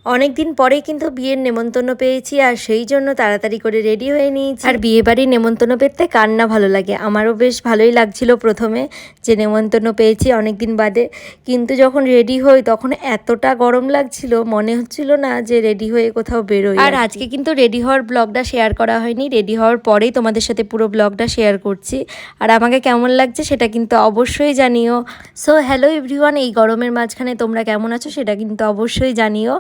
অনেক দিন পরেই কিন্তু বিয়ের নেমন্তন্ন পেয়েছি, আর সেই জন্য তাড়াতাড়ি করে রেডি হয়ে নিয়েছি। আর বিয়ে বাড়ির নেমন্তন্ন পেতে কার না ভালো লাগে, আমারও বেশ ভালোই লাগছিল প্রথমে যে নেমন্তন্ন পেয়েছি অনেক দিন বাদে। কিন্তু যখন রেডি হই তখন এতটা গরম লাগছিল, মনে হচ্ছিল না যে রেডি হয়ে কোথাও বেরোই। আর আজকে কিন্তু রেডি হওয়ার ব্লগটা শেয়ার করা হয়নি, রেডি হওয়ার পরেই তোমাদের সাথে পুরো ব্লগটা শেয়ার করছি। আর আমাকে কেমন লাগছে সেটা কিন্তু অবশ্যই জানিও। সো হ্যালো এভরিওয়ান, এই গরমের মাঝখানে তোমরা কেমন আছো সেটা কিন্তু অবশ্যই জানিও।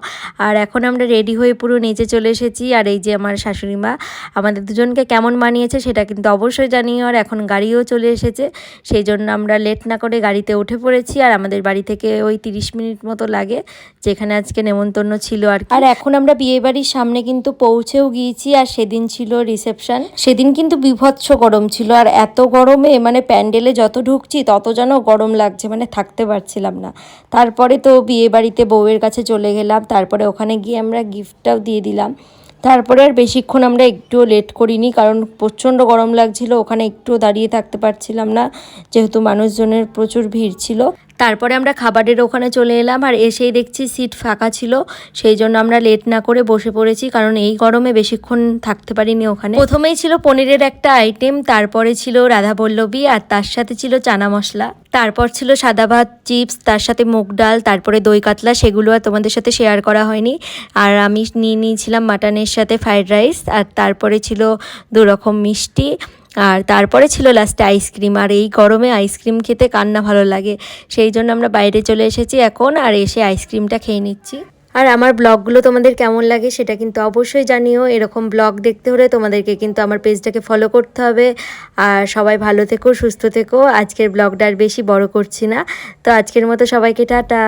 আর এখন আমরা রেডি হয়ে পুরো নিচে চলে এসেছি। আর এই যে আমার শাশুড়ি মা, আমাদের দুজনকে কেমন মানিয়েছে সেটা কিন্তু অবশ্যই জানিও। আর এখন গাড়িও চলে এসেছে, সেই জন্য আমরা লেট না করে গাড়িতে উঠে পড়েছি। আর আমাদের বাড়ি থেকে ওই 30 মিনিট মতো লাগে, যেখানে আজকে নেমন্তন্ন ছিল আর কি। আর এখন আমরা বিয়ে বাড়ির সামনে কিন্তু পৌঁছেও গিয়েছি। আর সেদিন ছিল রিসেপশন, সেদিন কিন্তু বিভৎস গরম ছিল। আর এত গরমে মানে প্যান্ডেলে যত ঢুকছি তত যেন গরম লাগছে, মানে থাকতে পারছিলাম না। তারপরে তো বিয়ে বাড়িতে বউয়ের কাছে চলে গেলাম, তারপরে ওখানে গিয়ে আমরা গিফটটাও দিয়ে দিলাম। তারপরে আর বেশিক্ষণ আমরা একটুও লেট করিনি, কারণ প্রচণ্ড গরম লাগছিল, ওখানে একটুও দাঁড়িয়ে থাকতে পারছিলাম না, যেহেতু মানুষজনের প্রচুর ভিড় ছিল। তারপরে আমরা খাবারের ওখানে চলে এলাম, আর এসেই দেখছি সিট ফাঁকা ছিল, সেই জন্য আমরা লেট না করে বসে পড়েছি, কারণ এই গরমে বেশিক্ষণ থাকতে পারিনি ওখানে। প্রথমেই ছিল পনিরের একটা আইটেম, তারপরে ছিল রাধাবল্লভী, আর তার সাথে ছিল চানা মশলা, তারপর ছিল সাদা ভাত, চিপস, তার সাথে মুগ ডাল, তারপরে দই কাতলা, সেগুলো আর তোমাদের সাথে শেয়ার করা হয়নি। আর আমি নিয়েছিলাম মাটনের সাথে ফ্রাইড রাইস, আর তারপরে ছিল 2 রকম মিষ্টি, আর তারপরে ছিল লাস্টে আইসক্রিম। আর এই গরমে আইসক্রিম খেতে কার না ভালো লাগে, সেই জন্য আমরা বাইরে চলে এসেছি এখন, আর এসে আইসক্রিমটা খেয়ে নিচ্ছি। আর আমার ব্লগগুলো তোমাদের কেমন লাগে সেটা কিন্তু অবশ্যই জানিও। এরকম ব্লগ দেখতে হলে তোমাদেরকে কিন্তু আমার পেজটাকে ফলো করতে হবে। আর সবাই ভালো থেকো, সুস্থ থেকো। আজকের ব্লগটা আর বেশি বড় করছি না, তো আজকের মতো সবাইকে টাটা।